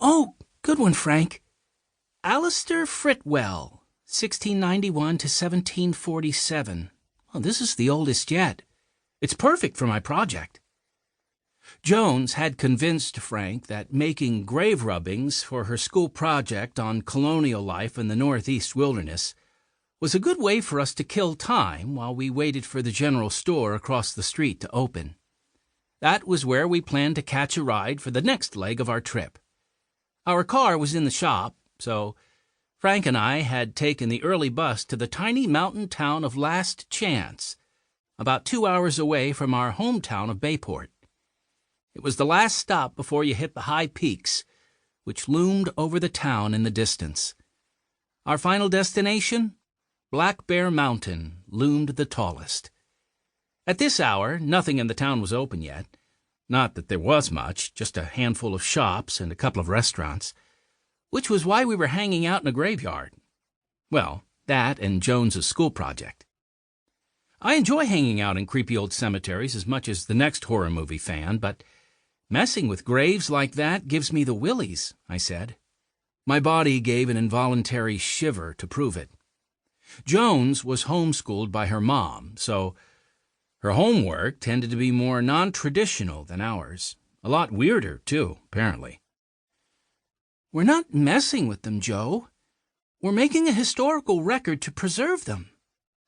Oh, good one, Frank. Alistair Fritwell, 1691 to 1747. Well, this is the oldest yet. It's perfect for my project. Jones had convinced Frank that making grave rubbings for her school project on colonial life in the Northeast wilderness was a good way for us to kill time while we waited for the general store across the street to open. That was where we planned to catch a ride for the next leg of our trip. Our car was in the shop, so Frank and I had taken the early bus to the tiny mountain town of Last Chance, about 2 hours away from our hometown of Bayport. It was the last stop before you hit the high peaks, which loomed over the town in the distance. Our final destination? Black Bear Mountain loomed the tallest. At this hour, nothing in the town was open yet. Not that there was much, just a handful of shops and a couple of restaurants, which was why we were hanging out in a graveyard. Well, that and Jones's school project. I enjoy hanging out in creepy old cemeteries as much as the next horror movie fan, but messing with graves like that gives me the willies, I said. My body gave an involuntary shiver to prove it. Jones was homeschooled by her mom, so her homework tended to be more non-traditional than ours. A lot weirder, too, apparently. We're not messing with them, Joe. We're making a historical record to preserve them,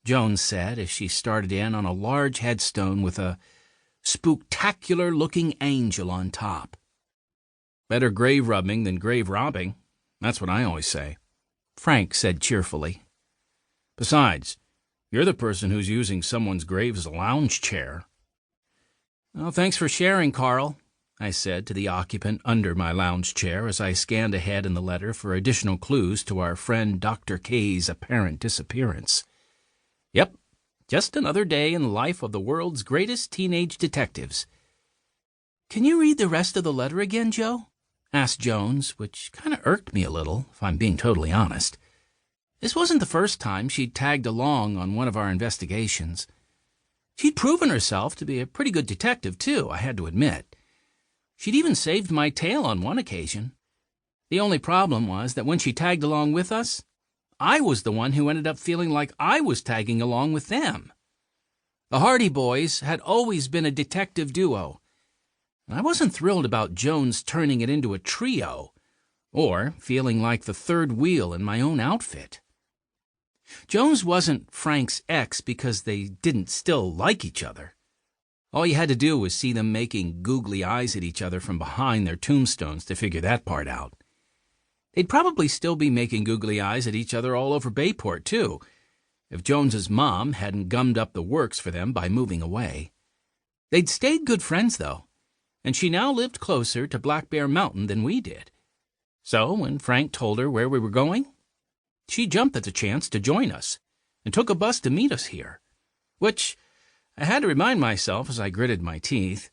Jones said as she started in on a large headstone with a spooktacular-looking angel on top. Better grave rubbing than grave robbing. That's what I always say, Frank said cheerfully. Besides, you're the person who's using someone's grave as a lounge chair. Well, thanks for sharing, Carl, I said to the occupant under my lounge chair as I scanned ahead in the letter for additional clues to our friend Dr. K's apparent disappearance. Yep, just another day in the life of the world's greatest teenage detectives. Can you read the rest of the letter again, Joe? Asked Jones, which kind of irked me a little, if I'm being totally honest. This wasn't the first time she'd tagged along on one of our investigations. She'd proven herself to be a pretty good detective, too, I had to admit. She'd even saved my tail on one occasion. The only problem was that when she tagged along with us, I was the one who ended up feeling like I was tagging along with them. The Hardy Boys had always been a detective duo, and I wasn't thrilled about Jones turning it into a trio, or feeling like the third wheel in my own outfit. Jones wasn't Frank's ex because they didn't still like each other. All you had to do was see them making googly eyes at each other from behind their tombstones to figure that part out. They'd probably still be making googly eyes at each other all over Bayport, too, if Jones's mom hadn't gummed up the works for them by moving away. They'd stayed good friends, though, and she now lived closer to Black Bear Mountain than we did. So when Frank told her where we were going, she jumped at the chance to join us and took a bus to meet us here, which, I had to remind myself as I gritted my teeth,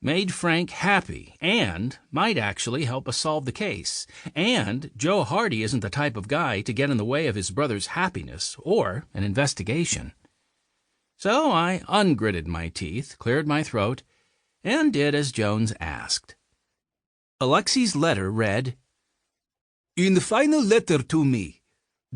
made Frank happy and might actually help us solve the case. And Joe Hardy isn't the type of guy to get in the way of his brother's happiness or an investigation. So I ungritted my teeth, cleared my throat, and did as Jones asked. Alexi's letter read, In the final letter to me,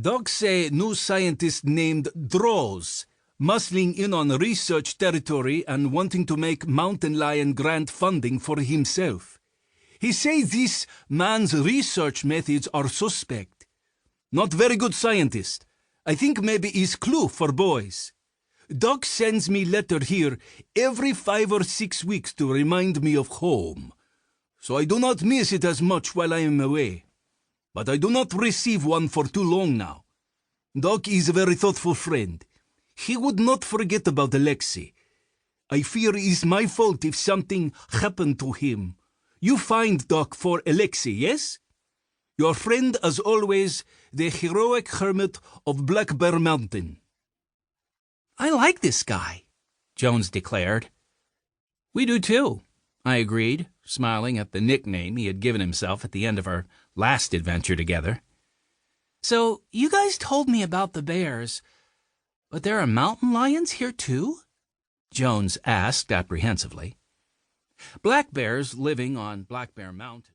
Doc say new scientist named Droz muscling in on research territory and wanting to make mountain lion grant funding for himself. He say this man's research methods are suspect. Not very good scientist. I think maybe is clue for boys. Doc sends me letter here every 5 or 6 weeks to remind me of home. So I do not miss it as much while I am away. But I do not receive one for too long now. Doc is a very thoughtful friend. He would not forget about Alexei. I fear it is my fault if something happened to him. You find Doc for Alexei, yes? Your friend, as always, the heroic hermit of Black Bear Mountain. I like this guy, Jones declared. We do too, I agreed, smiling at the nickname he had given himself at the end of our last adventure together. So, you guys told me about the bears, but there are mountain lions here too? Jones asked apprehensively. Black bears living on Black Bear Mountain.